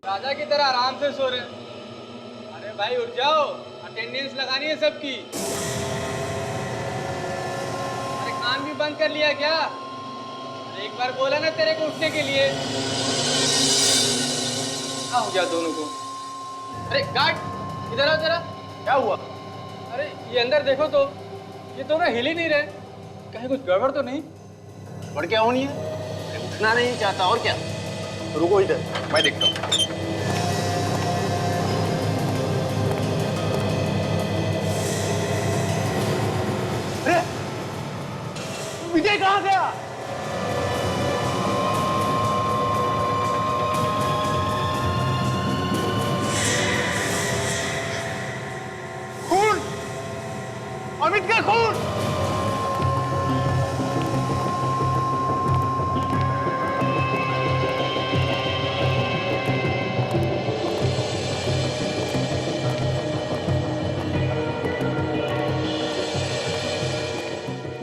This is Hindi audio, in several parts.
राजा की तरह आराम से सो रहे। अरे भाई उठ जाओ, अटेंडेंस लगानी है सबकी। अरे कान भी बंद कर लिया क्या? अरे एक बार बोला ना तेरे को उठने के लिए। क्या हो गया दोनों को? अरे गार्ड इधर आओ जरा। क्या हुआ? अरे ये अंदर देखो तो, ये दोनों हिल ही नहीं रहे। कहीं कुछ गड़बड़ तो नहीं? गड़बड़ क्या होनी है? उठना नहीं चाहता और क्या? रुको इधर, मैं देखता हूँ। अरे विजय कहाँ गया? खून, अमित का खून।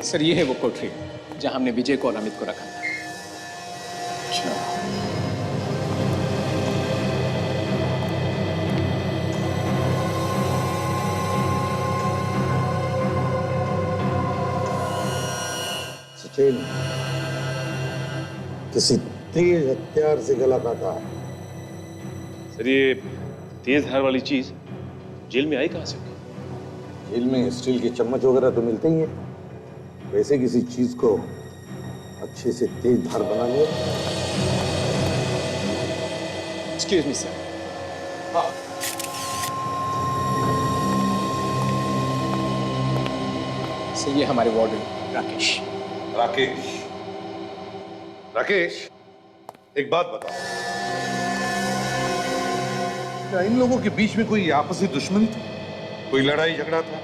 सर ये है वो कोठरी जहां हमने विजय को और अमित को रखा था। अच्छा, सचिन किसी तेज हथियार से गला काटा है। सर ये तेज धार वाली चीज जेल में आई कहां से? जेल में स्टील के चम्मच वगैरह तो मिलते ही हैं। वैसे किसी चीज को अच्छे से तेज धार बना लिया। Excuse me sir. सर ये हमारे वार्डन राकेश। राकेश, राकेश एक बात बताओ, क्या इन लोगों के बीच में कोई आपसी दुश्मनी थी? कोई लड़ाई झगड़ा था?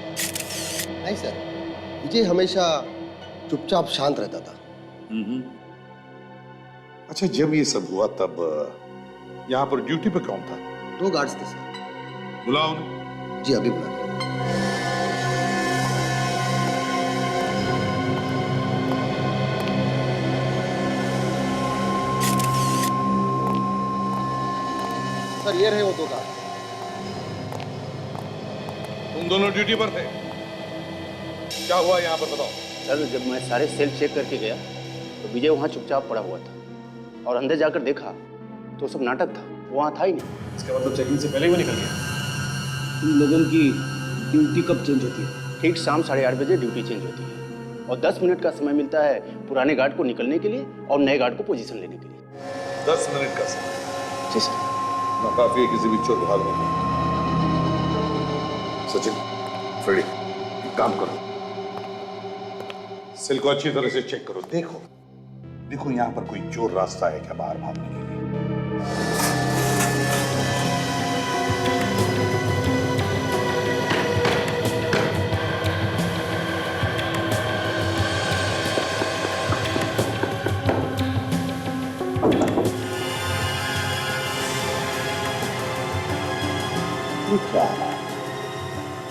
नहीं सर, विजय हमेशा चुपचाप शांत रहता था। अच्छा, जब ये सब हुआ तब यहाँ पर ड्यूटी पे कौन था? 2 गार्ड्स थे सर। बुलाओ उन्हें। जी अभी बुला। सर ये रहे वो 2 गार्ड। तुम दोनों ड्यूटी पर थे, क्या हुआ यहाँ पर बताओ। सर जब मैं सारे सेल चेक करके गया तो विजय वहाँ चुपचाप पड़ा हुआ था और अंदर जाकर देखा तो सब नाटक था, वहाँ था ही नहीं। इसका मतलब चेकिंग से पहले ही वो निकल गया। तुम लोगों की ड्यूटी कब चेंज होती है? ठीक शाम 8:30 बजे ड्यूटी चेंज होती है और 10 मिनट का समय मिलता है पुराने गार्ड को निकलने के लिए और नए गार्ड को पोजीशन लेने के लिए। 10 मिनट का समय? जी सर। ना काफी है किसी भी चोर भागने में। सचिन, फ्रेडी, एक काम करो, सेल को अच्छी तरह से चेक करो। देखो देखो यहाँ पर कोई चोर रास्ता है क्या बाहर भागने के लिए?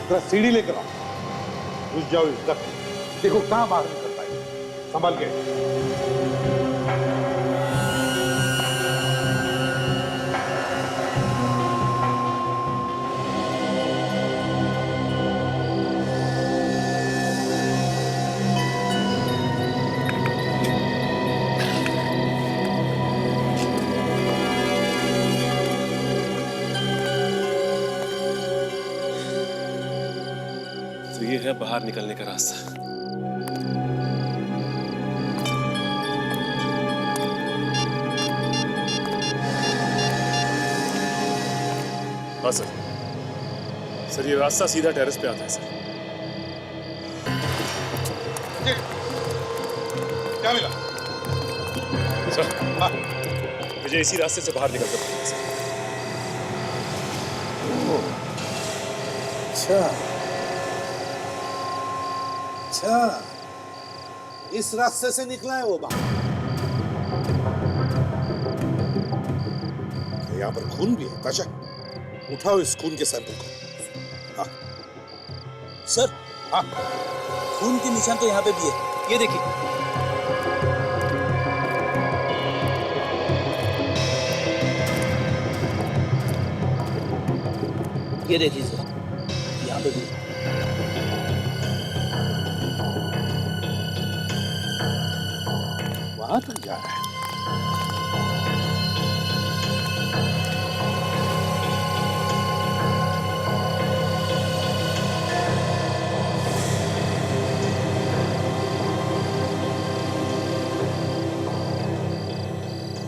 जरा सीढ़ी लेकर आओ, घुस जाओ इस डक। देखो कहां बाहर निकल पाए, संभल के। तो ये है बाहर निकलने का रास्ता। हाँ सर, सर ये रास्ता सीधा टेरेस पे आता है सर। क्या मिला? सर हाँ, मुझे इसी रास्ते से बाहर निकल कर सर। अच्छा अच्छा, इस रास्ते से निकला है वो बाहर। यहाँ पर खून भी है ताशा, उठाओ इस खून के सैंपल को। हाँ सर, हाँ, खून के निशान तो यहाँ पे भी है, ये देखिए। ये देखिए सर, यहाँ पे भी। वहां तक जा रहा है।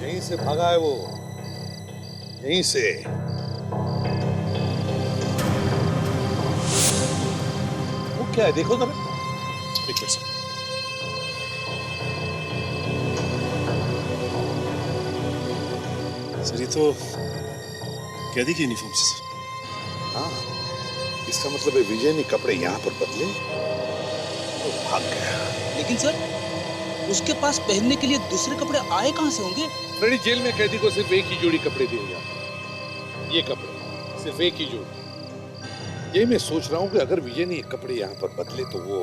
यहीं से भागा है वो, यहीं से। वो क्या है देखो जरा। एक मिनट सर। सर ये तो कैदी की यूनिफॉर्म से सर। हाँ, इसका मतलब है विजय ने कपड़े यहाँ पर बदले तो भाग गया। लेकिन सर, उसके पास पहनने के लिए दूसरे कपड़े आए कहाँ से होंगे? फ्रेडी, जेल में कैदी को सिर्फ एक ही जोड़ी कपड़े दिए जाते हैं। ये कपड़े सिर्फ एक ही जोड़ी। ये मैं सोच रहा हूँ कि अगर विजय ने ये कपड़े यहाँ पर बदले तो वो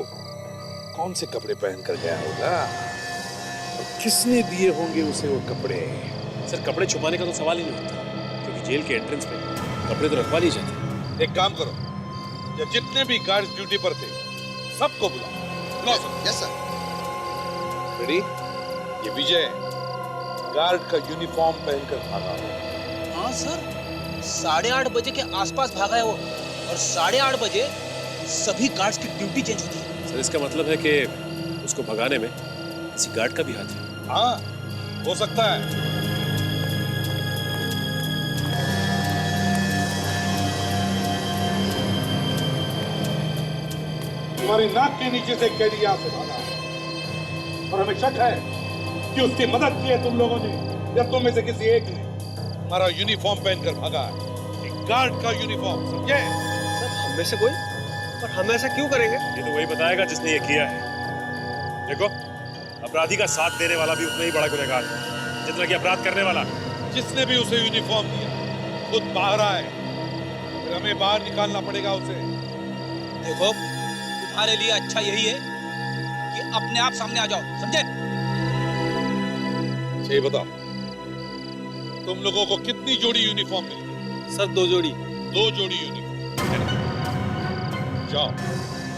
कौन से कपड़े पहन कर गया होगा और किसने दिए होंगे उसे वो कपड़े। सर कपड़े छुपाने का तो सवाल ही नहीं होता, क्योंकि जेल के एंट्रेंस पे कपड़े तो रखवा लिए जाते। एक काम करो, या जितने भी गार्ड्स ड्यूटी पर थे सबको बुलाओ। Yes sir. फ्रेडी, ये विजय गार्ड का यूनिफॉर्म पहनकर भागा। हाँ सर, 8:30 बजे के आसपास भागा है वो, और 8:30 बजे सभी गार्ड्स की ड्यूटी चेंज होती है। सर इसका मतलब है कि उसको भगाने में किसी गार्ड का भी हाथ है। हाँ, हो सकता है। तुम्हारी नाक के नीचे से कैदी यहां से भागा और हमें शक है कि उसकी मदद की है तुम लोगों ने या तुम में से किसी एक ने। हमारा यूनिफॉर्म पहनकर भागा है, एक गार्ड का यूनिफॉर्म, समझे? सर हम में से कोई? और हम ऐसा क्यों करेंगे? ये तो वही बताएगा जिसने ये किया है। देखो, अपराधी का साथ देने वाला भी उतना ही बड़ा गुनहगार है जितना कि अपराध करने वाला। जिसने भी उसे यूनिफॉर्म दिया खुद बाहर आए, फिर हमें बाहर निकालना पड़ेगा उसे। देखो, तुम्हारे लिए अच्छा यही है कि अपने आप सामने आ जाओ, समझे? ये बताओ, तुम लोगों को कितनी जोड़ी यूनिफॉर्म मिली? सर 2 जोड़ी। 2 जोड़ी यूनिफॉर्म। जाओ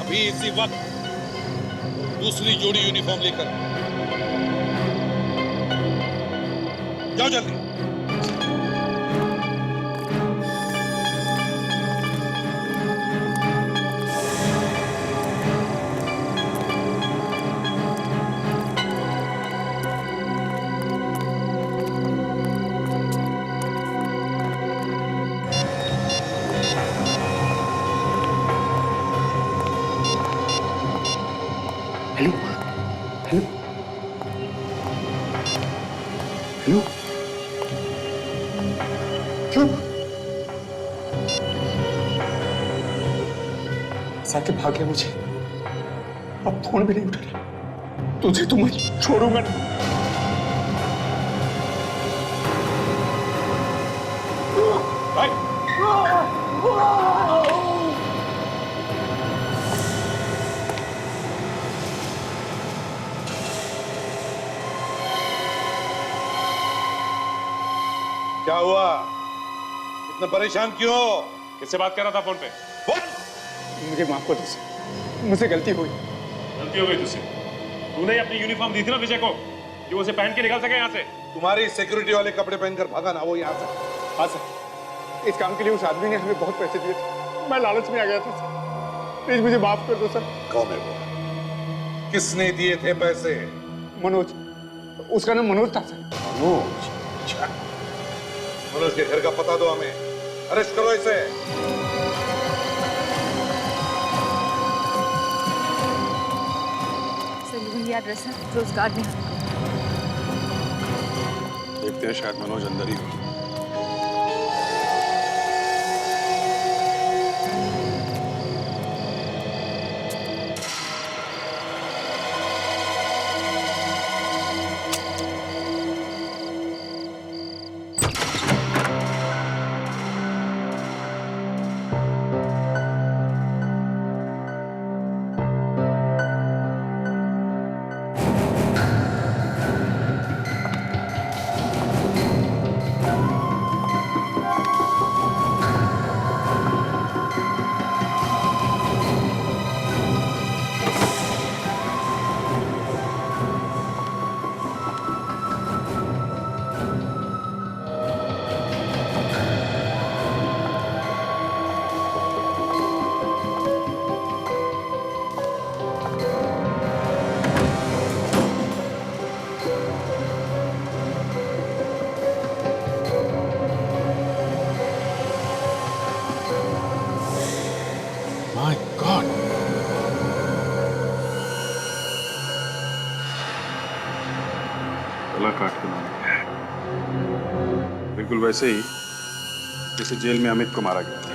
अभी इसी वक्त दूसरी जोड़ी यूनिफॉर्म लेकर जाओ, जल्दी। हेलो हेलो हेलो, क्यों ऐसा के भाग गया मुझे? अब फोन भी नहीं उठा रहा। तुझे तो मैं छोड़ूंगा नहीं। क्या हुआ? इतना परेशान क्यों हो? किससे बात कर रहा था फोन पे? बोल। मुझे माफ कर दो सर, मुझसे गलती हुई। गलती हो गई तुझसे। तूने ही अपनी यूनिफॉर्म दी थी ना विजय को कि वो उसे पहन के निकल सके यहाँ से। तुम्हारी सिक्योरिटी वाले कपड़े पहनकर भागा ना वो यहाँ से। हाँ सर, इस काम के लिए उस आदमी ने हमें बहुत पैसे दिए थे। मैं लालच में आ गया था सर, प्लीज मुझे माफ कर दो सर। कौन है वो? किसने दिए थे पैसे? मनोज, उसका नाम मनोज था सर। मनोज? अच्छा, मनोज के घर का पता दो हमें, अरेस्ट करो इसे। सर यही एड्रेस है, रोजगार में। देखते हैं, शायद मनोज अंदर ही हो। माय गॉड, गला काट के मारा गया है, बिल्कुल वैसे ही जैसे जेल में अमित को मारा गया था।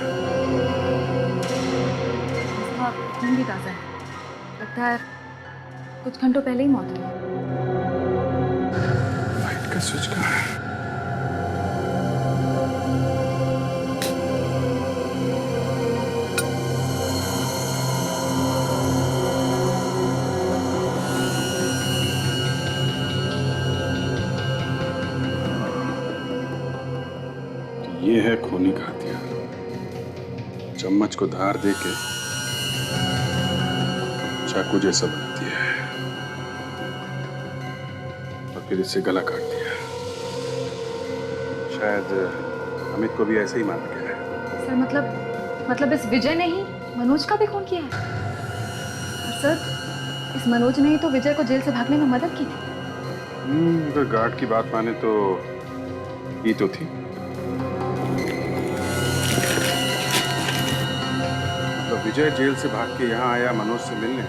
उसका खून भी ताज़ा है। लगता है कुछ घंटों पहले ही मौत हुई है। लाइट का स्विच कहाँ है? ये है खूनी का हथियार, चम्मच को धार देके चाकू जैसा बनाती है और फिर इससे गला काट दिया। शायद अमित को भी ऐसे ही मारा गया है। सर मतलब इस विजय ने ही मनोज का भी खून किया है। और सर इस मनोज ने ही तो विजय को जेल से भागने में मदद की थी। अगर गार्ड की बात माने तो ये तो थी। तो विजय जेल से भाग के यहाँ आया मनोज से मिलने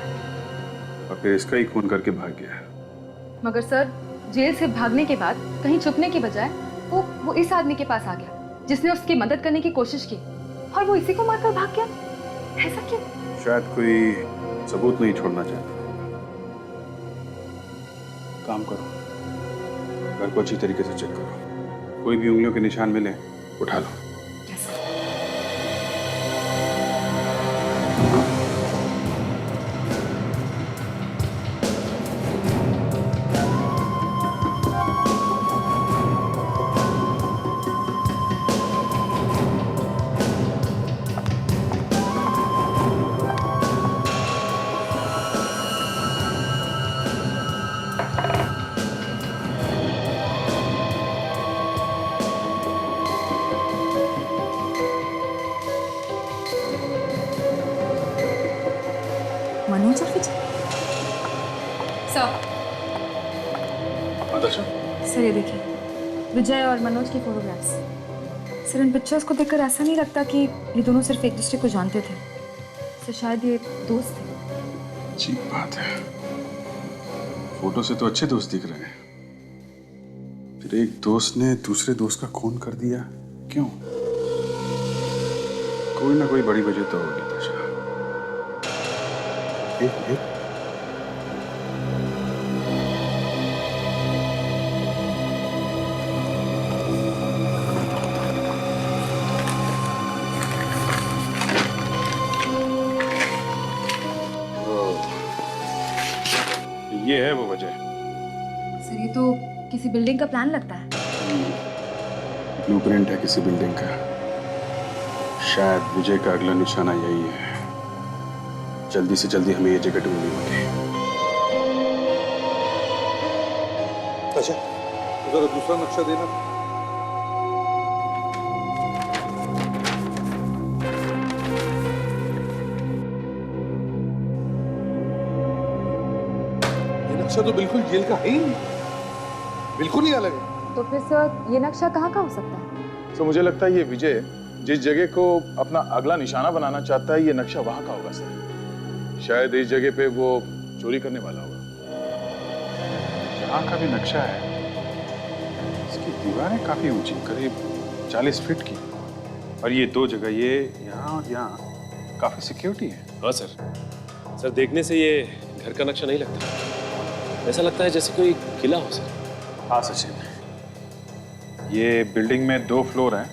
और फिर इसका ही खून करके भाग गया। मगर सर जेल से भागने के बाद कहीं छुपने के बजाय वो इस आदमी के पास आ गया जिसने उसकी मदद करने की कोशिश की और वो इसी को मारकर भाग गया। ऐसा क्यों? शायद कोई सबूत नहीं छोड़ना चाहता। काम करो, घर को अच्छी तरीके से चेक करो, कोई भी उंगलियों के निशान मिले उठा लो। मनोज और विजय। सर सर ये देखिए विजय और मनोज की फोटोग्राफ्स। सर इन पिक्चर्स को देखकर ऐसा नहीं लगता कि ये दोनों सिर्फ एक दूसरे को जानते थे। सर शायद ये दोस्त थे। अजीब बात है, फोटो से तो अच्छे दोस्त दिख रहे हैं, फिर एक दोस्त ने दूसरे दोस्त का खून कर दिया। क्यों? कोई ना कोई बड़ी वजह तो होगी। ताशा, एक ये है वो वजह। सर ये तो किसी बिल्डिंग का प्लान लगता है। ब्लूप्रिंट है किसी बिल्डिंग का। शायद विजय का अगला निशाना यही है। जल्दी से जल्दी हमें ये जगह ढूंढनी होगी। अच्छा, जरा दूसरा नक्शा देना। ये नक्शा तो बिल्कुल जेल का है ही नहीं, बिल्कुल ही अलग है। तो फिर सर ये नक्शा कहाँ का हो सकता है? तो मुझे लगता है ये विजय जिस जगह को अपना अगला निशाना बनाना चाहता है, ये नक्शा वहां का होगा सर। शायद इस जगह पे वो चोरी करने वाला होगा। यहाँ का भी नक्शा है, इसकी दीवारें काफी ऊंची, करीब 40 फीट की, और ये दो जगह, ये यहाँ और यहाँ, काफी सिक्योरिटी है। हाँ सर, सर देखने से ये घर का नक्शा नहीं लगता, ऐसा लगता है जैसे कोई किला हो सर। हाँ सचिन, ये बिल्डिंग में 2 फ्लोर हैं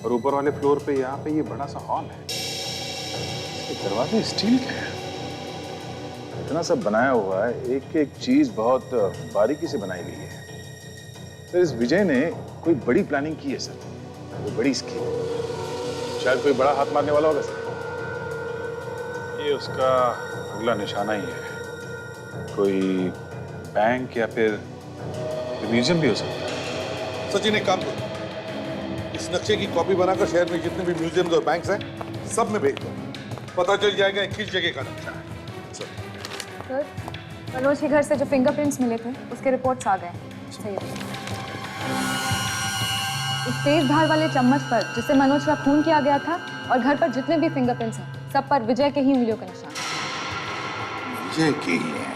और ऊपर वाले फ्लोर पे यहाँ पे ये बड़ा सा हॉल है। इसके दरवाजे स्टील के हैं। इतना सब बनाया हुआ है, एक एक चीज बहुत बारीकी से बनाई गई है सर। इस विजय ने कोई बड़ी प्लानिंग की है सर, कोई बड़ी स्कीम। शायद कोई बड़ा हाथ मारने वाला होगा सर। ये उसका अगला निशाना ही है। कोई बैंक या फिर म्यूजियम भी हो सकता है। सचिन एक काम करो, इस नक्शे की कॉपी बनाकर शहर में जितने भी म्यूजियम्स और बैंक्स हैं सब में भेज दो। पता चल जाएगा किस जगह का नक्शा है। सर मनोज के घर से जो फिंगरप्रिंट्स मिले थे उसके रिपोर्ट्स आ गए हैं। सही है। इस तेज धार वाले चम्मच पर जिससे मनोज का खून किया गया था और घर पर जितने भी फिंगरप्रिंट्स हैं सब पर विजय के ही उंगलियों का निशान है। विजय के ही है,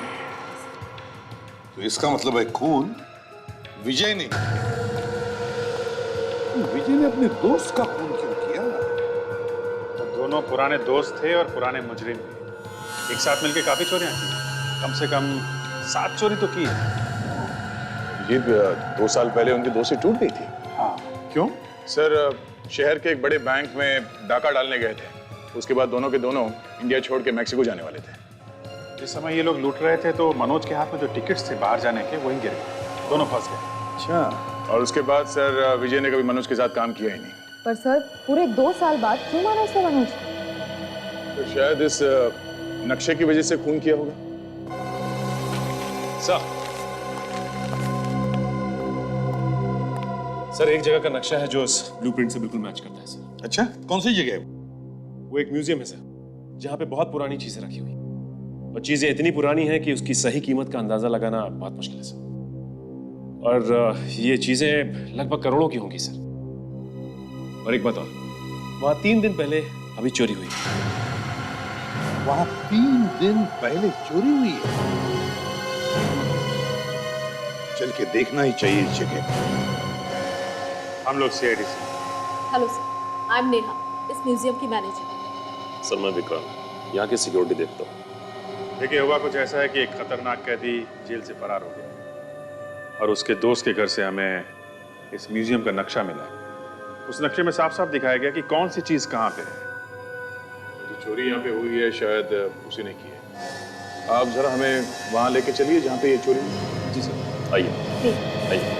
तो इसका मतलब है खून विजय ने किया। विजय ने अपने दोस्त का खून क्यों किया? तो दोनों पुराने दोस्त थे और पुराने मुजरिम थे। एक साथ मिलकर काफी चोरियां की, कम से कम 7 चोरी तो की है। ये 2 साल पहले उनकी दोस्ती टूट गई थी। हाँ, क्यों? सर, शहर के एक बड़े बैंक में डाका डालने गए थे। उसके बाद दोनों के दोनों इंडिया छोड़ के मैक्सिको जाने वाले थे। जिस समय ये लोग लूट रहे थे तो मनोज के हाथ में जो टिकट्स थे बाहर जाने के वहीं गिर गए, दोनों फंस गए। अच्छा, और उसके बाद सर विजय ने कभी मनोज के साथ काम किया ही नहीं। पर सर पूरे 2 साल बाद क्यों मारा उसने मनोज को? तो शायद इस नक्शे की वजह से खून किया होगा। सर एक जगह का नक्शा है जो इस ब्लूप्रिंट से बिल्कुल मैच करता है सर। अच्छा, कौन सी जगह है? वो एक म्यूजियम है सर, जहाँ पे बहुत पुरानी चीजें रखी हुई और चीजें इतनी पुरानी हैं कि उसकी सही कीमत का अंदाजा लगाना बहुत मुश्किल है सर। और ये चीजें लगभग करोड़ों की होंगी सर। और एक बात और, वहाँ 3 दिन पहले अभी चोरी हुई। वहां 3 दिन पहले चोरी हुई है। चल के देखना ही चाहिए इस जगह। हम लोग CID से। Hello sir, I am Neha, इस म्यूजियम की मैनेजर। सर मैं विक्रांत, यहाँ की सिक्योरिटी देखता हूँ। देखिए, हुआ कुछ ऐसा है कि एक खतरनाक कैदी जेल से फरार हो गया और उसके दोस्त के घर से हमें इस म्यूजियम का नक्शा मिला है। उस नक्शे में साफ साफ दिखाया गया कि कौन सी चीज कहाँ पे है। जो चोरी यहाँ पे हुई है शायद उसी ने की है। आप जरा हमें वहाँ लेके चलिए जहाँ पे ये चोरी हुई। जी सर, आइए आइए।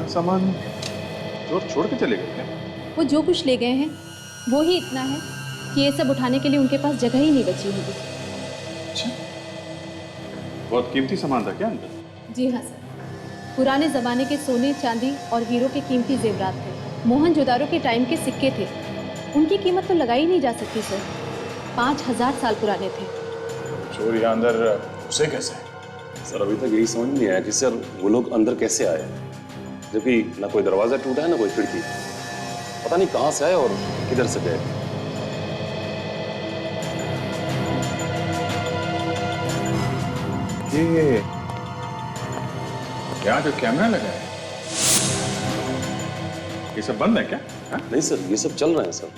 सामान चोर छोड़ के चले गए क्या? वो जो कुछ ले गए हैं वो ही इतना है कि ये सब उठाने के लिए उनके पास जगह ही नहीं बची होगी। अच्छा, बहुत कीमती सामान था क्या अंदर? जी हाँ सर, पुराने ज़माने के सोने चांदी और हीरो के कीमती जेवरात थे। मोहनजोदारो के टाइम के सिक्के थे, उनकी कीमत तो लगाई नहीं जा सकती सर। 5000 साल पुराने थे। चोर यहाँ अंदर घुसे कैसे? सर अभी तक यही समझ नहीं आया कि सर वो लोग अंदर कैसे आए, जबकि ना कोई दरवाजा टूटा है ना कोई खिड़की। पता नहीं कहां से आए और किधर से गए। ये यहाँ जो कैमरा लगा है ये सब बंद है क्या? हा? नहीं सर, ये सब चल रहे हैं सर,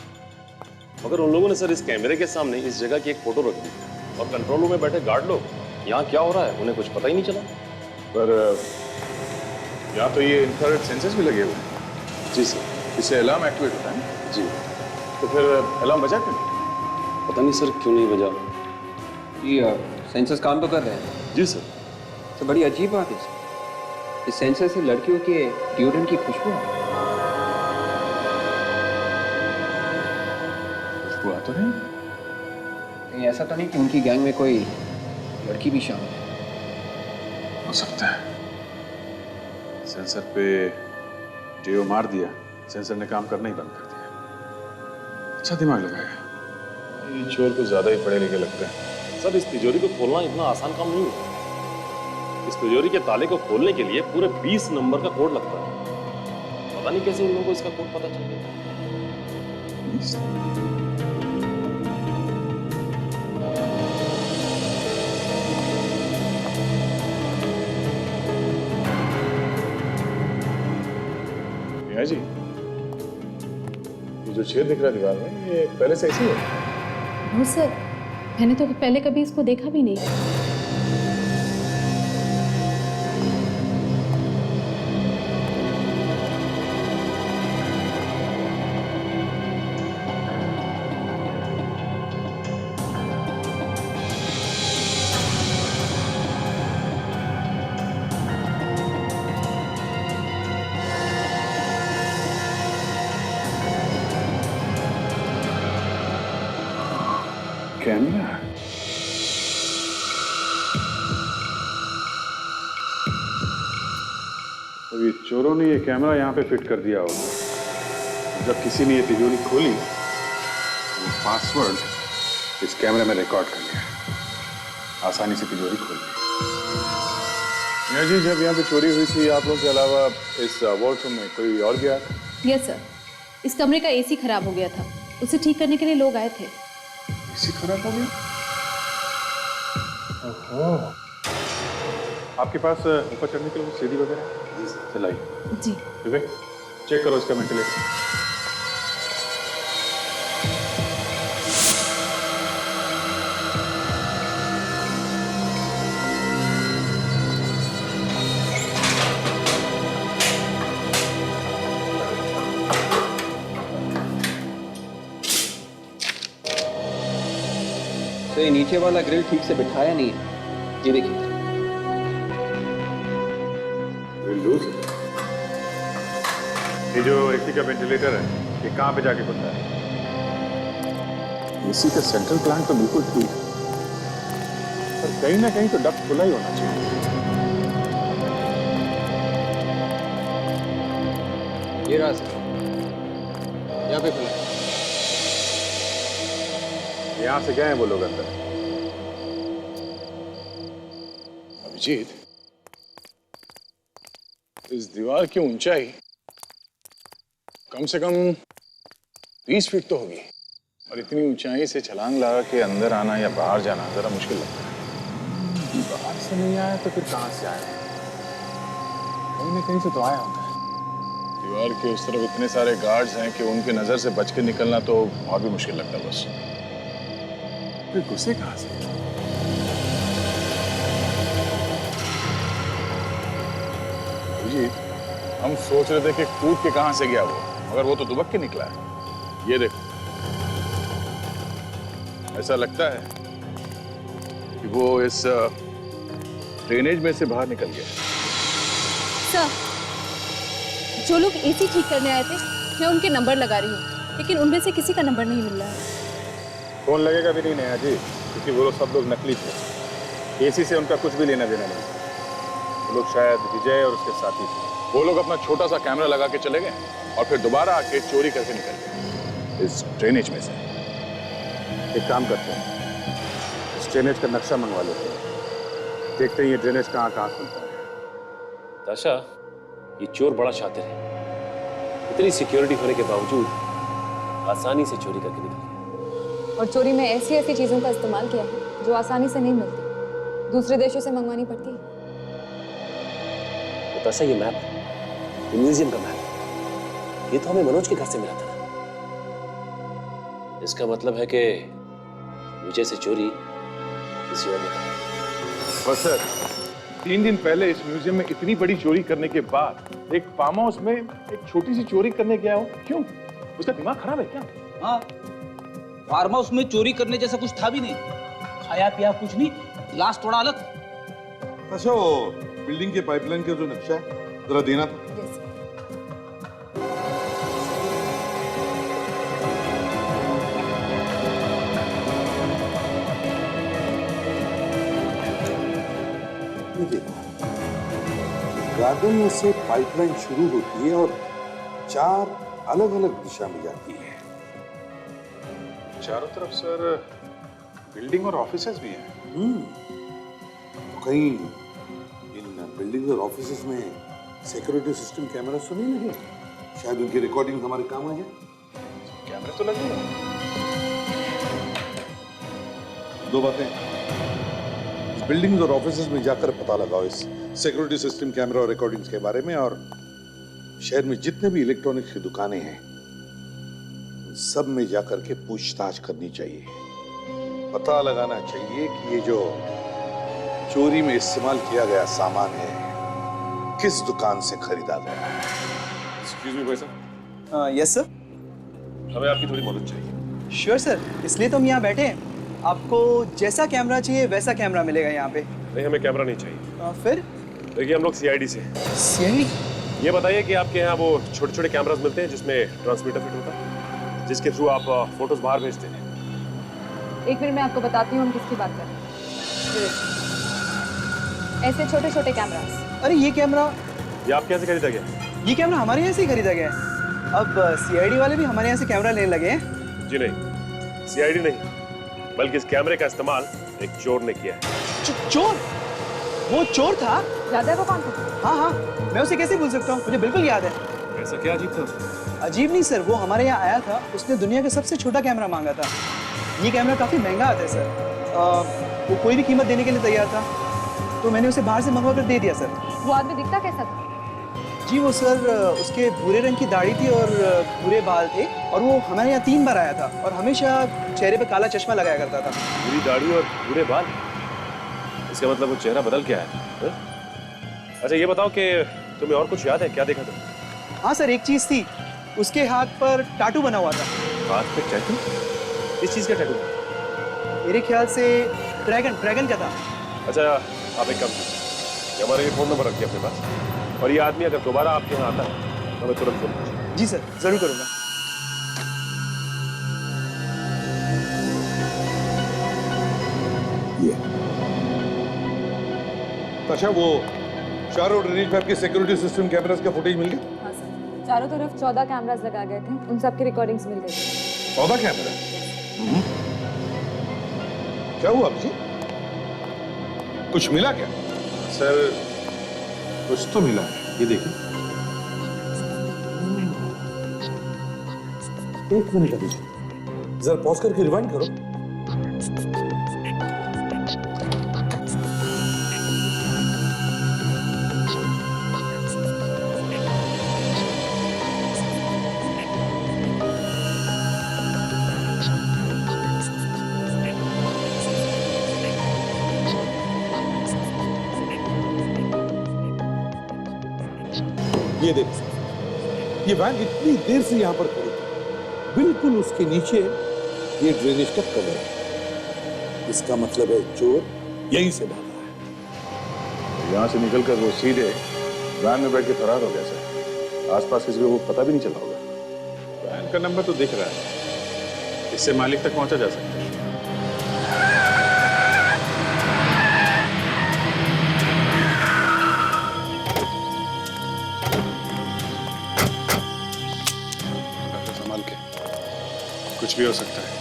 मगर उन लोगों ने सर इस कैमरे के सामने इस जगह की एक फोटो रख दी और कंट्रोल रूम में बैठे गार्ड लोग यहाँ क्या हो रहा है उन्हें कुछ पता ही नहीं चला। पर यहाँ तो ये इंफ्रारेड सेंसर्स भी लगे हुए हैं। जी सर। इससे अलार्म एक्टिवेट होता है। जी। तो फिर अलार्म बजा क्यों नहीं? पता नहीं सर क्यों नहीं बजा। ये सेंसर्स काम तो कर रहे हैं। जी सर। तो बड़ी अजीब बात है इस सेंसर से लड़कियों के डिओड्रेंट की खुशबू है। खुशबू आ तो नहीं? कहीं ऐसा तो नहीं कि उनकी गैंग में कोई लड़की भी शामिल है? हो सकता है। सेंसर पे जेओ मार दिया, सेंसर ने काम करना ही बंद कर दिया। अच्छा दिमाग लगाया। ये चोर को ज्यादा ही पढ़े लिखे लगते हैं। सर इस तिजोरी को खोलना इतना आसान काम नहीं है। इस तिजोरी के ताले को खोलने के लिए पूरे 20 नंबर का कोड लगता है। पता नहीं कैसे इन लोगों को इसका कोड पता चल गया। जी, ये जो छेद दिख रहा है दीवार में, ये पहले से ऐसी है? नो सर, मैंने तो पहले कभी इसको देखा भी नहीं। कैमरा। तो ये चोरों ने ये कैमरा यहाँ पे फिट कर दिया होगा। जब किसी ने ये तिजोरी खोली, वो पासवर्ड इस कैमरे में रिकॉर्ड कर लिया, आसानी से तिजोरी खोल ली। जी, जब यहाँ पे चोरी हुई थी, आप लोगों के अलावा इस वॉशरूम में कोई और गया था? यस सर, इस कमरे का एसी खराब हो गया था, उसे ठीक करने के लिए लोग आए थे। एसी खराब हो गया? ओहो। आपके पास ऊपर चढ़ने के लिए सीढ़ी वगैरह है? चलाइए। जी। विवेक, चेक करो इसका वेंटिलेटर। तो ये नीचे वाला ग्रिल ठीक से बिठाया नहीं है, ये देखिए। ये जो एसी का वेंटिलेटर है, ये कहाँ पे जाके खुलता है? एसी का सेंट्रल प्लांट तो बिल्कुल ठीक है, पर कहीं ना कहीं तो डक्ट खुला ही होना चाहिए। ये रहा सर, यहाँ पे खुला है। यहाँ से गए हैं वो लोग अंदर। अभिजीत, इस दीवार की ऊंचाई कम से कम 20 फीट तो होगी, और इतनी ऊंचाई से छलांग लगा के अंदर आना या बाहर जाना जरा मुश्किल लगता है। बाहर से नहीं आया तो फिर कहां से आया? कहीं ना कहीं से तो आया होता है। दीवार के उस तरफ इतने सारे गार्ड्स हैं कि उनकी नजर से बच के निकलना तो और भी मुश्किल लगता है। बस फिर घुसे कहां से? अभिजीत, हम सोच रहे थे कि कूद के कहां से गया वो, मगर वो तो दुबक के निकला है। ये देखो, ऐसा लगता है कि वो इस ड्रेनेज में से बाहर निकल गया। सर, जो लोग एसी ठीक करने आए थे, मैं उनके नंबर लगा रही हूँ, लेकिन उनमें से किसी का नंबर नहीं मिल रहा है। फोन लगेगा भी नहीं नया जी, क्योंकि वो लोग सब लोग नकली थे। एसी से उनका कुछ भी लेना देना नहीं। वो लोग शायद विजय और उसके साथी थे। वो लोग अपना छोटा सा कैमरा लगा के चले गए और फिर दोबारा आके चोरी करके निकल गए इस ड्रेनेज में से। एक काम करते हैं, इस ड्रेनेज का नक्शा मंगवा लेते हैं, देखते हैं ये ड्रेनेज कहाँ कहाँ खुलता है। ताशा, ये चोर बड़ा शातिर है। इतनी सिक्योरिटी होने के बावजूद आसानी से चोरी करके निकल गया। और चोरी में ऐसी ऐसी चीजों का इस्तेमाल किया है जो आसानी से नहीं मिलती, दूसरे देशों से मंगवानी पड़ती है। तो ताशा, ये मैप, ये म्यूजियम का मैप, ये तो हमें मनोज के घर से मिला था। इसका मतलब है कि विजय से चोरी किसी और ने की। बस सर, 3 दिन पहले इस म्यूजियम में इतनी बड़ी चोरी करने के बाद एक फार्म हाउस में एक छोटी सी चोरी करने गया हो, क्यों? उसका दिमाग खराब है क्या? हाँ, फार्म हाउस में चोरी करने जैसा कुछ था भी नहीं। खाया पिया कुछ नहीं, गिलास थोड़ा अलग। अच्छा, बिल्डिंग के पाइपलाइन का जो नक्शा है जरा देना था। गार्डन में से पाइपलाइन शुरू होती है और 4 अलग अलग दिशा में जाती है। चारों तरफ सर बिल्डिंग और ऑफिसेज भी हैं। तो कहीं इन बिल्डिंग और ऑफिसेज में सिक्योरिटी सिस्टम कैमरा तो नहीं लगे? शायद उनकी रिकॉर्डिंग हमारे काम आ जाए। कैमरे तो लगे हैं। 2 बातें, बिल्डिंग्स और ऑफिसेज में जाकर पता लगाओ इस सिक्योरिटी सिस्टम, कैमरा और रिकॉर्डिंग्स के बारे में, और शहर में जितने भी इलेक्ट्रॉनिक्स की दुकानें हैं सब में जाकर के पूछताछ करनी चाहिए। पता लगाना चाहिए कि ये जो चोरी में इस्तेमाल किया गया सामान है किस दुकान से खरीदा गया है। एक्सक्यूज मी भाई साहब। Yes sir. हमें आपकी थोड़ी मदद चाहिए। श्योर सर, इसलिए तो हम यहाँ बैठे हैं। आपको जैसा कैमरा चाहिए वैसा कैमरा मिलेगा यहाँ पे। नहीं, हमें कैमरा नहीं चाहिए। फिर? देखिए, हम लोग सीआईडी से। सीआईडी? ये बताइए कि आपके यहाँ वो छोटे छोटे कैमरास मिलते हैं जिसमें ट्रांसमीटर फिट होता है, जिसके थ्रू आप फोटोज बाहर भेजते हैं? एक मिनट मैं आपको बताती हूँ हम किसकी बात कर रहे हैं। ऐसे छोटे छोटे कैमरास। अरे ये कैमरा, ये आप कैसे खरीदा गया? ये कैमरा हमारे यहाँ से ही खरीदा गया है। अब सीआईडी वाले भी हमारे यहाँ से कैमरा लेने लगे हैं। जी नहीं, सीआईडी नहीं, बल्कि इस कैमरे का इस्तेमाल एक चोर ने किया है। चोर? वो चोर था? याद है वो कौन था? हाँ हाँ, मैं उसे कैसे भूल सकता हूँ, मुझे बिल्कुल याद है। ऐसा क्या अजीब था उसमें? अजीब नहीं सर, वो हमारे यहाँ आया था, उसने दुनिया का सबसे छोटा कैमरा मांगा था। ये कैमरा काफी महंगा आता है सर। वो कोई भी कीमत देने के लिए तैयार था, तो मैंने उसे बाहर से मंगवा कर दे दिया सर। वो आदमी दिखता कैसा था? जी वो सर, उसके भूरे रंग की दाढ़ी थी और भूरे बाल थे, और वो हमारे यहाँ 3 बार आया था और हमेशा चेहरे पे काला चश्मा लगाया करता था। भूरी दाढ़ी और भूरे बाल, इसका मतलब वो चेहरा बदल के आया है? अच्छा ये बताओ कि तुम्हें और कुछ याद है, क्या देखा तुमने? हाँ सर, एक चीज थी, उसके हाथ पर टाटू बना हुआ था। हाथ पे टैटू? इस चीज का टैटू? मेरे ख्याल से ड्रैगन का था। अच्छा आप एक काम कीजिए, हमारा ये फोन नंबर रखिए अपने पास, और ये आदमी अगर दोबारा आपके यहाँ आता है तो हमें तुरंत फोन कीजिए। जी सर, जरूर करूंगा। अच्छा वो चारों ड्रेनेज पाइप के सिक्योरिटी सिस्टम कैमरास का फुटेज मिल गया? हाँ सर, चारों तरफ 14 कैमरास लगा गए थे, उन सब की रिकॉर्डिंग्स मिल गई। 14 कैमरा? क्या हुआ अभिजीत? कुछ मिला क्या? सर कुछ तो मिला है, ये देखिए। एक मिनट अभिजीत, जरा पॉज करके रिवाइंड करो। ये देखो, ये वैन इतनी देर से यहां पर खड़ी थी, बिल्कुल उसके नीचे ये ड्रेनेज का कवर है। इसका मतलब है चोर यहीं से भागा है। यहाँ से निकलकर वो सीधे वैन में बैठ के फरार हो गया सर। आसपास किसी को वो पता भी नहीं चला होगा। वैन का नंबर तो दिख रहा है, इससे मालिक तक पहुंचा जा सकता है। संभाल के, कुछ भी हो सकता है।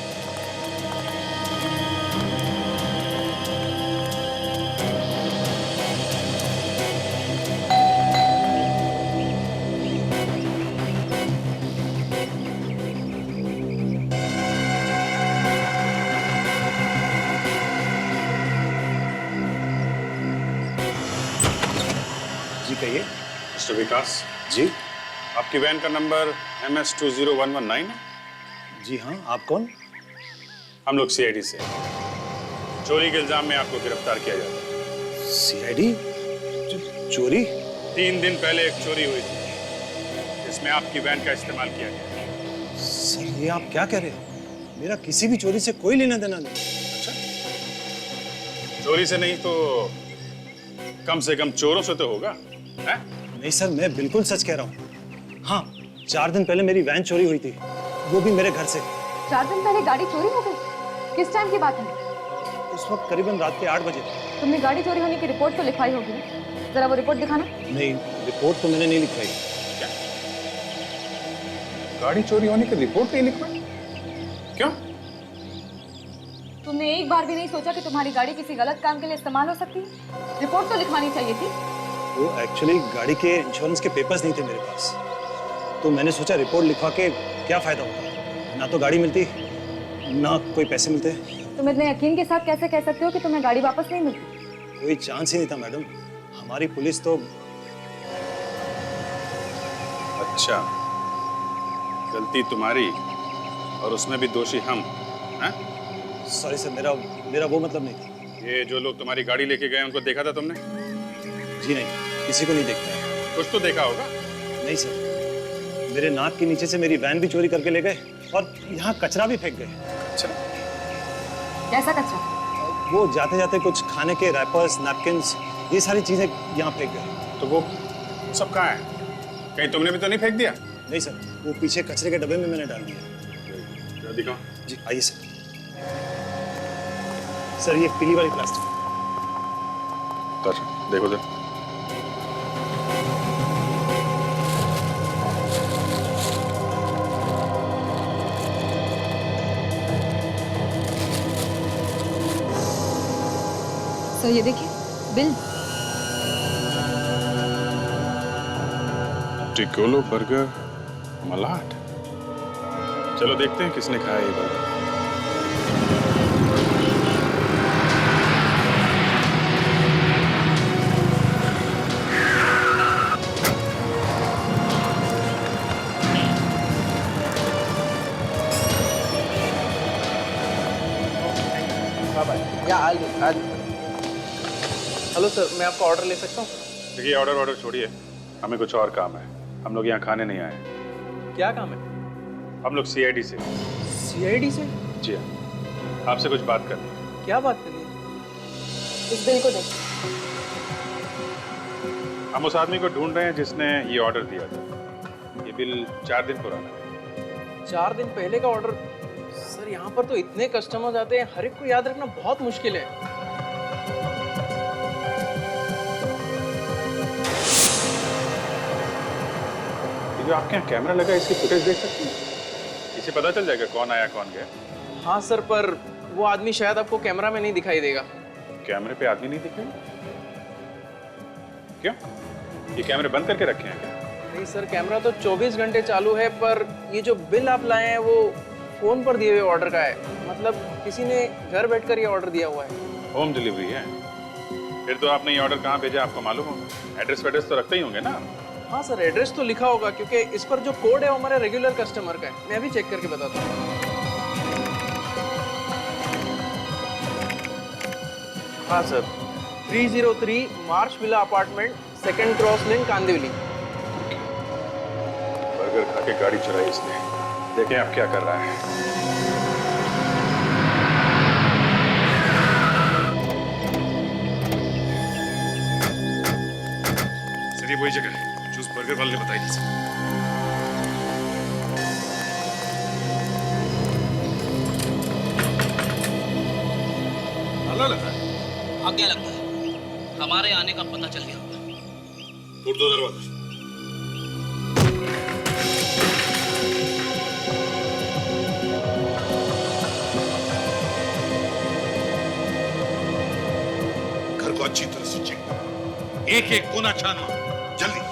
कहिए। मिस्टर विकास जी, आपकी वैन का नंबर MS20119 है? जी हाँ, आप कौन? हम लोग सीआईडी से चोरी के इल्जाम में आपको गिरफ्तार किया जाता है। सीआईडी? चोरी? 3 दिन पहले एक चोरी हुई थी जिसमें आपकी वैन का इस्तेमाल किया गया। सर ये आप क्या कह रहे हैं? मेरा किसी भी चोरी से कोई लेना देना नहीं। अच्छा, चोरी से नहीं तो कम से कम चोरों से तो होगा है? नहीं सर, मैं बिल्कुल सच कह रहा हूँ। हाँ, 4 दिन पहले मेरी वैन चोरी हुई थी, वो भी मेरे घर से। 4 दिन पहले गाड़ी चोरी हो गई? किस टाइम की बात है? उस वक्त करीबन रात के 8 बजे। तुमने गाड़ी चोरी होने की रिपोर्ट तो लिखवाई होगी ना? जरा वो रिपोर्ट दिखाना। नहीं, रिपोर्ट तो मैंने नहीं लिखवाई। क्या? गाड़ी चोरी होने की रिपोर्ट नहीं लिखवाई? क्यों? तुमने एक बार भी नहीं सोचा कि तुम्हारी गाड़ी किसी गलत काम के लिए इस्तेमाल हो सकती है? रिपोर्ट तो लिखवानी चाहिए थी। वो एक्चुअली गाड़ी के इंश्योरेंस के पेपर्स नहीं थे मेरे पास, तो मैंने सोचा रिपोर्ट लिखवा के क्या फायदा होता, ना तो गाड़ी मिलती ना कोई पैसे मिलते। तुम इतने यकीन के साथ कैसे कह सकते हो कि तुम्हें गाड़ी वापस नहीं मिलती? कोई चांस ही नहीं था मैडम, हमारी पुलिस तो। अच्छा, गलती तुम्हारी और उसमें भी दोषी हम हैं? सॉरी सर, मेरा वो मतलब नहीं था। ये जो लोग तुम्हारी गाड़ी लेके गए उनको देखा था तुमने? जी नहीं, किसी को नहीं देखता है। कुछ तो देखा होगा। नहीं सर, मेरे नाक के नीचे से मेरी वैन भी चोरी करके ले गए और यहाँ कचरा भी फेंक गए। अच्छा, कैसा कचरा? वो जाते जाते कुछ खाने के रैपर्स, नैपकिन्स, ये सारी चीजें यहाँ फेंक गए। तो वो सब कहाँ है? कहीं तुमने भी तो नहीं फेंक दिया? नहीं सर, वो पीछे कचरे के डब्बे में मैंने डाल दिया। दिखाओ। जी आइए सर। सर ये पीली वाली प्लास्टिक। अच्छा देखो जरा। सर ये देखिए बिल। टिकोलो बर्गर मलाट। चलो देखते हैं किसने खाया ये बर्गर। हेलो सर, मैं आपका ऑर्डर ले सकता हूँ? देखिए ऑर्डर छोड़िए, हमें कुछ और काम है। हम लोग यहाँ खाने नहीं आए। क्या काम है? हम लोग सीआईडी से। सीआईडी से? जी हाँ, आपसे कुछ बात करनी है। क्या बात करनी है? इस बिल को देखिए। हम उस आदमी को ढूंढ रहे हैं जिसने ये ऑर्डर दिया था। ये बिल 4 दिन पुराना है। 4 दिन पहले का ऑर्डर? सर यहाँ पर तो इतने कस्टमर्स आते हैं, हर एक को याद रखना बहुत मुश्किल है। जो आपके यहाँ कैमरा लगा है, इसकी फुटेज देख सकते हैं? इसे पता चल जाएगा कौन आया कौन गया। हाँ सर, पर वो आदमी शायद आपको कैमरा में नहीं दिखाई देगा। कैमरे पे आदमी नहीं दिखेगा? क्यों? ये कैमरे बंद करके रखे हैं क्या? नहीं सर, कैमरा तो 24 घंटे चालू है, पर ये जो बिल आप लाए हैं वो फोन पर दिए हुए ऑर्डर का है। मतलब किसी ने घर बैठकर ये ऑर्डर दिया हुआ है। होम डिलीवरी है? फिर तो आपने ये ऑर्डर कहाँ भेजा आपको मालूम होगा। एड्रेस वेड्रेस तो रखते ही होंगे ना? हाँ सर, एड्रेस तो लिखा होगा क्योंकि इस पर जो कोड है वो हमारे रेगुलर कस्टमर का है। मैं अभी चेक करके बताता हूँ। हाँ सर, 303 मार्च विला अपार्टमेंट, 2nd क्रॉस लेन, कांदिवली। बर्गर खा के गाड़ी चलाई इसने। देखें आप क्या कर रहा है। सर ये वही जगह है जो उस बर्गर वाले ने बताई थी सर। ताला लगा है? आज्ञा लगता है हमारे आने का पता चल गया होगा। तोड़ दो दरवाजा। घर को अच्छी तरह से चेक करो, एक एक कोना छानना, जल्दी।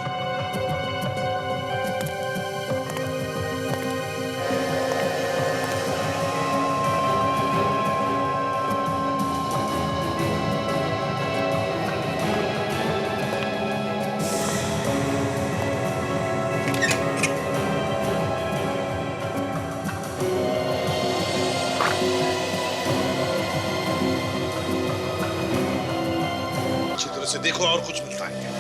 अच्छी तरह से देखो और कुछ मिलता है क्या?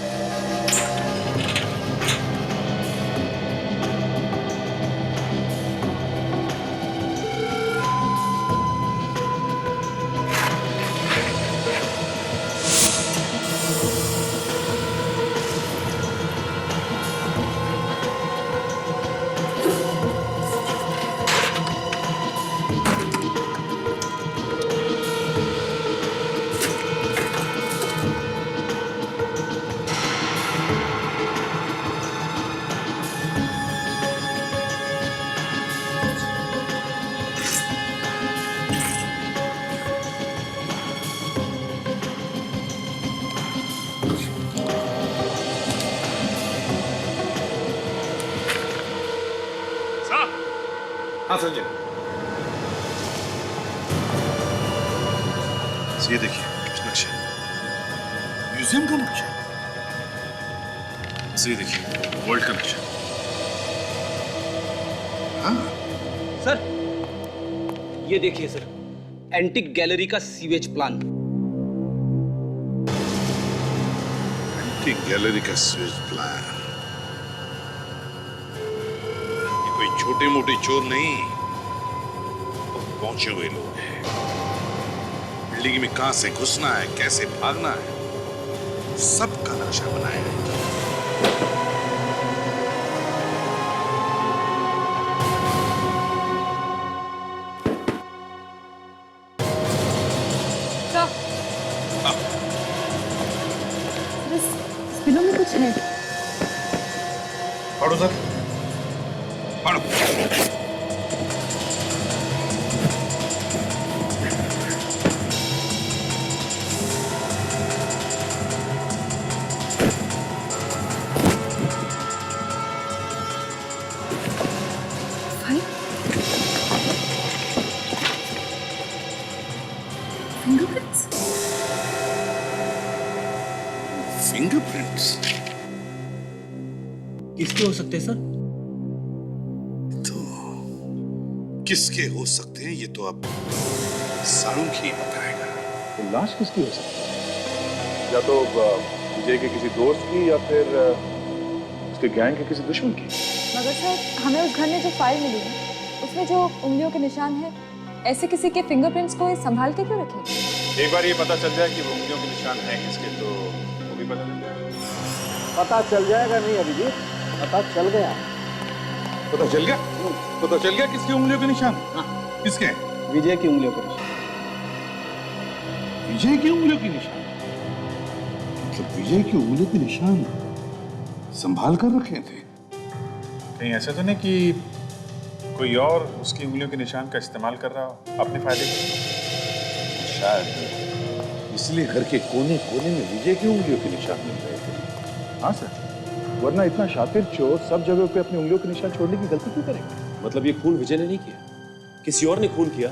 हाँ संजय, ये देखिए नक्शा, म्यूजियम का नक्शा। ये देखिए वर्ल्ड का नक्शा। हाँ सर ये देखिए सर, एंटिक गैलरी का सीवेज प्लान। एंटिक गैलरी का सीवेज प्लान। छोटे मोटे चोर नहीं, पहुंचे हुए लोग हैं। बिल्डिंग में कहां से घुसना है, कैसे भागना है, सबका नक्शा बनाया है। पढ़ो सर, पढ़ो। फिंगरप्रिंट्स किसके हो सकते हैं सर? तो किसके हो सकते हैं ये तो अब सारुंख ही बताएगा। तो लाश किसकी हो सकती है? या तो विजय के किसी दोस्त की या फिर उसके गैंग के किसी दुश्मन की। मगर सर हमें उस घर में जो फाइल मिली है उसमें जो उंगलियों के निशान है, ऐसे किसी के फिंगरप्रिंट्स को संभाल के क्यों रखें? एक बार ये पता चल जाए कि वो उंगलियों के निशान हैं किसके, तो वो भी पता चल जाएगा। पता चल जाएगा नहीं अभिजीत, पता चल गया। पता चल गया? पता चल गया किसकी उंगलियों के निशान? किसके? विजय की उंगलियों के निशान। विजय की उंगलियों के निशान? मतलब विजय की उंगलियों के निशान संभाल कर रखे थे? कहीं ऐसा तो नहीं कि कोई और उसकी उंगलियों के निशान का इस्तेमाल कर रहा हो अपने फायदे के लिए? शायद इसलिए घर के कोने कोने में विजय की उंगलियों के निशान मिल रहे थे। हाँ सर, वरना इतना शातिर चोर सब जगह पे अपनी उंगलियों के निशान छोड़ने की गलती क्यों करेगा? मतलब ये खून विजय ने नहीं किया, किसी और ने खून किया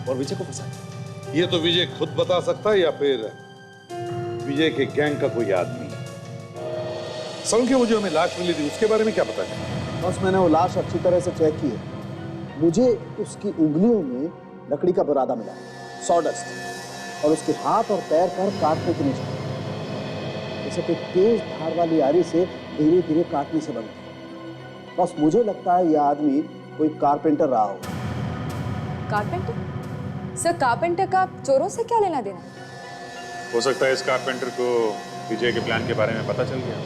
और विजय को फंसाया। ये तो विजय खुद बता सकता है या फिर विजय के गैंग का कोई आदमी। संख्य वो जो हमें लाश मिली थी उसके बारे में क्या पता चला? बस मैंने वो लाश अच्छी तरह से चेक की है। मुझे उसकी उंगलियों में लकड़ी का बुरादा मिला, सॉडस्ट, और उसके हाथ और पैर पर काटने के निशान, जैसे कोई तेज धार वाली आरी से धीरे धीरे काटने से बनती। बस मुझे लगता है यह आदमी कोई कारपेंटर रहा होगा। कारपेंटर? सर कारपेंटर का चोरों से क्या लेना देना? हो सकता है इस कारपेंटर को विजय के प्लान के बारे में पता चल गया,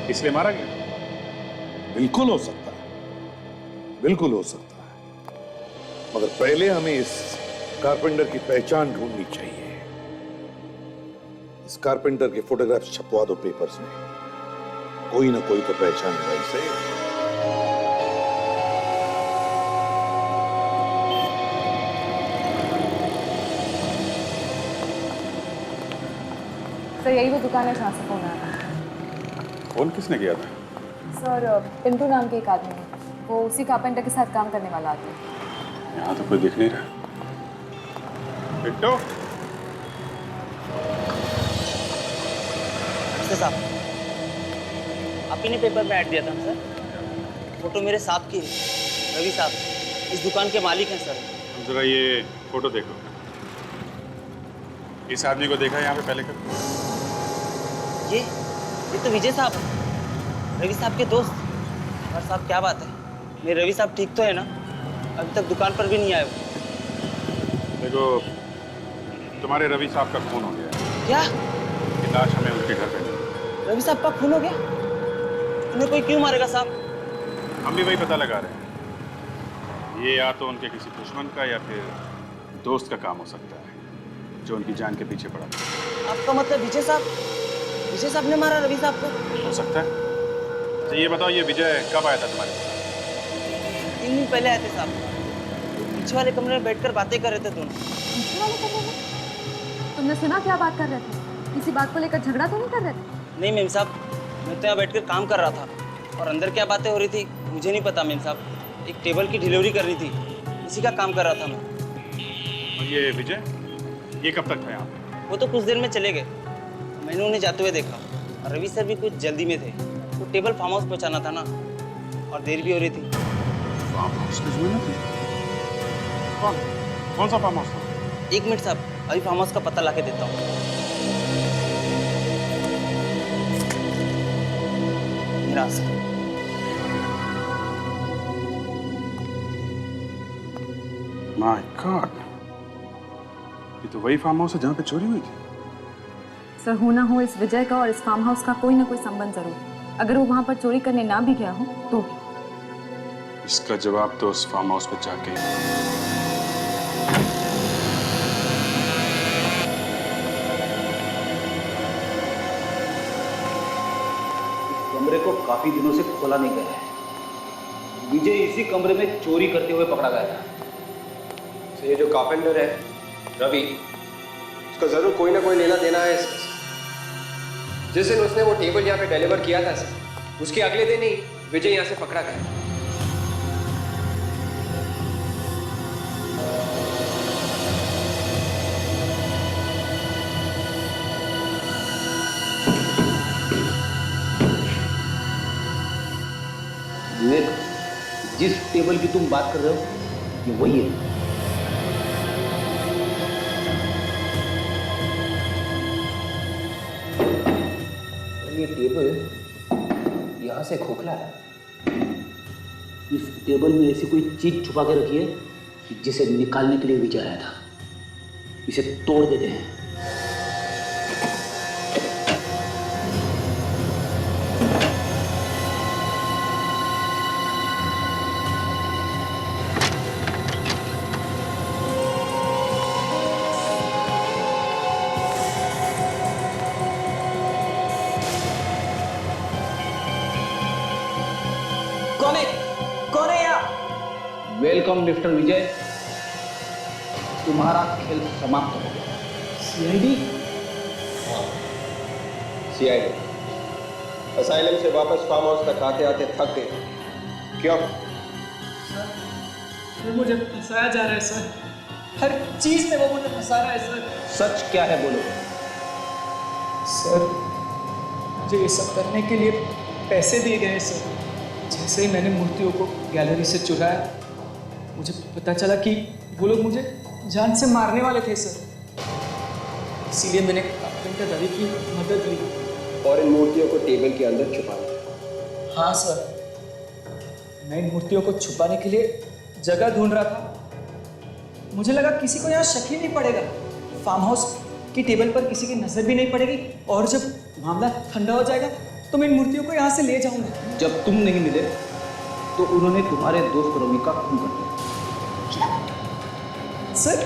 इसलिए मारा गया। बिल्कुल हो सकता है, बिल्कुल हो सकता है, मगर पहले हमें इस कारपेंटर की पहचान ढूंढनी चाहिए। इस कारपेंटर के फोटोग्राफ्स छपवा दो पेपर्स में, कोई ना कोई तो पहचानेगा इसे। सर यही वो दुकान है जहाँ से फोन आया। फोन किसने किया था? सर पिंटू नाम के एक आदमी है, वो उसी कारपेंटर के साथ काम करने वाला आदमी है। यहाँ तो कोई दिख नहीं रहा। पिंटू? साहब, आप ही ने पेपर में ऐड दिया था ना सर? फोटो मेरे साहब की है, रवि साहब इस दुकान के मालिक हैं सर। जरा ये फोटो देखो। इस आदमी को देखा यहाँ पे पहले कभी? ये तो विजय साहब, रवि साहब के दोस्त। और साहब क्या बात है, मेरे रवि साहब ठीक तो है ना? अभी तक दुकान पर भी नहीं आए वो। देखो, तुम्हारे रवि साहब का खून हो गया है। क्या? ये लाश हमें उनके घर पे मिली। रवि साहब का खून हो गया? उन्हें कोई क्यों मारेगा साहब? हम भी वही पता लगा रहे हैं। ये या तो उनके किसी दुश्मन का या फिर दोस्त का काम हो सकता है, जो उनकी जान के पीछे पड़ा। आपका मतलब विजय साहब ने मारा रवि साहब को? हो सकता है। तो ये बताओ, ये विजय कब आया था तुम्हारे पास? 3 दिन पहले आए थे साहब। पीछे वाले कमरे में बैठकर बातें कर रहे थे दोनों। पीछे वाले कमरे में? तुमने सुना क्या बात कर रहे थे? किसी बात को लेकर झगड़ा तो नहीं कर रहे थे? नहीं मेम साहब, मैं तो यहाँ बैठकर काम कर रहा था और अंदर क्या बातें हो रही थी मुझे नहीं पता मेम साहब। एक टेबल की डिलीवरी करनी थी, इसी का काम कर रहा था मैं। और ये विजय, ये कब तक था यहाँ पे? वो तो कुछ देर में चले गए, मैंने उन्हें जाते हुए देखा। और रवि सर भी कुछ जल्दी में थे, वो टेबल फार्म हाउस पहुँचाना था ना, और देर भी हो रही थी। फार्म हाउस में थी? कौन सा फार्म हाउस था? 1 मिनट साहब, अभी फार्म हाउस का पता ला के देता हूँ। मेरा सर। माय गॉड, ये तो वही फार्म हाउस है जहाँ पे चोरी हुई थी। सर हो ना हो इस विजय का और इस फार्म हाउस का कोई ना कोई संबंध जरूर है। अगर वो वहां पर चोरी करने ना भी गया हो तो भी। इसका जवाब तो उस फार्म हाउस पर जाके को काफी दिनों से खोला नहीं गया है। विजय इसी कमरे में चोरी करते हुए पकड़ा गया था। तो ये जो कारपेंटर है रवि, उसका जरूर कोई ना कोई लेना देना है इसमें। जिस दिन उसने वो टेबल यहाँ पे डिलीवर किया था सर, उसके अगले दिन ही विजय यहाँ से पकड़ा गया। विवेक, जिस टेबल की तुम बात कर रहे हो ये वही है। ये टेबल यहां से खोखला है। इस टेबल में ऐसी कोई चीज छुपा के रखी है जिसे निकालने के लिए विचार आया था। इसे तोड़ देते हैं। वेलकम मिस्टर विजय, तुम्हारा खेल समाप्त हो गया। सीआईडी? सीआईडी असाइलम से वापस फार्म हाउस तक आते आते थक गए। क्यों? सर मुझे फंसाया जा रहा है सर, हर चीज में वो मुझे फंसा रहा है सर। सच क्या है बोलो। सर मुझे ये सब करने के लिए पैसे दिए गए सर। जैसे ही मैंने मूर्तियों को गैलरी से चुराया, मुझे पता चला कि वो लोग मुझे जान से मारने वाले थे सर। इसीलिए मैंने कारपेंटर रवि की मदद ली और इन मूर्तियों को टेबल के अंदर छुपा दिया। हाँ सर, मैं इन मूर्तियों को छुपाने के लिए जगह ढूंढ रहा था। मुझे लगा किसी को यहाँ शक ही नहीं पड़ेगा, फार्म हाउस की टेबल पर किसी की नजर भी नहीं पड़ेगी, और जब मामला ठंडा हो जाएगा तो मैं इन मूर्तियों को यहाँ से ले जाऊंगा। जब तुम नहीं मिले तो उन्होंने तुम्हारे दोस्त रवि का खून कर दिया। सर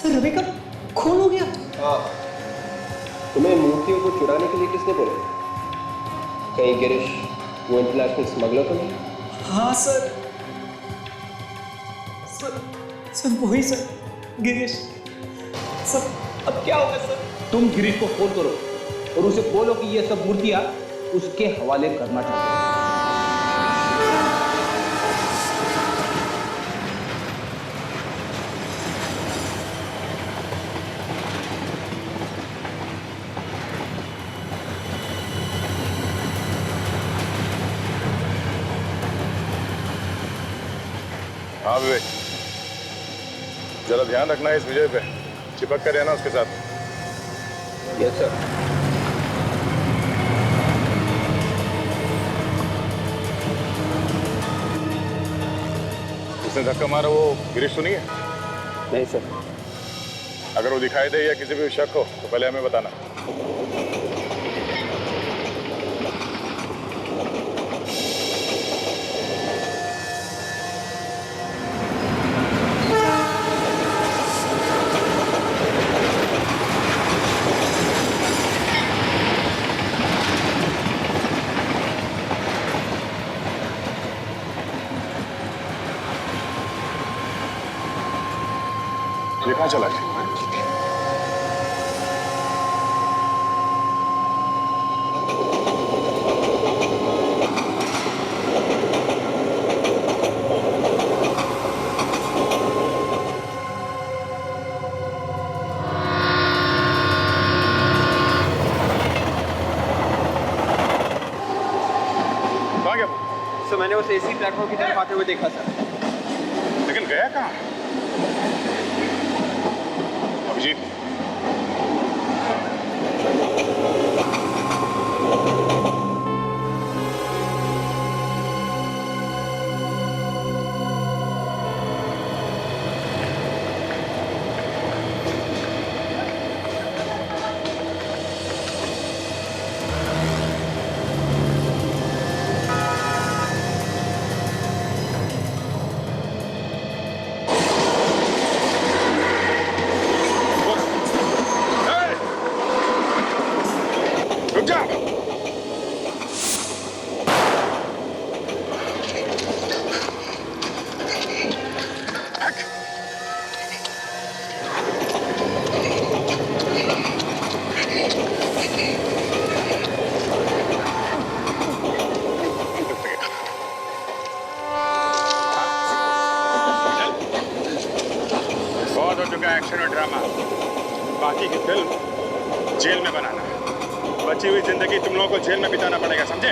रवि का खून हो गया? हाँ, तुम्हें मूर्तियों को चुराने के लिए किसने बोला? कहीं गिरीश वो इंटरनेशनल स्मगलर तो नहीं? हाँ सर वही सर, गिरीश। सर अब क्या होगा सर? तुम गिरीश को फोन करो और उसे बोलो कि ये सब मूर्तियां उसके हवाले करना चाहते हैं। हाँ विवेक, जरा ध्यान रखना है इस विजय पे, चिपक कर रहना उसके साथ। Yes sir. उसने धक्का मारा वो गिरीश तो नहीं है? नहीं सर। अगर वो दिखाई दे या किसी भी शक हो तो पहले हमें बताना। ये कहाँ चला गया? कहाँ गया? सर मैंने उसे इसी प्लेटफॉर्म की तरफ आते हुए देखा सर। लेकिन गया कहाँ? अभिजीत, हो चुका है एक्शन और ड्रामा। बाकी की फिल्म जेल में बनाना है। बची हुई जिंदगी तुम लोगों को जेल में बिताना पड़ेगा, समझे?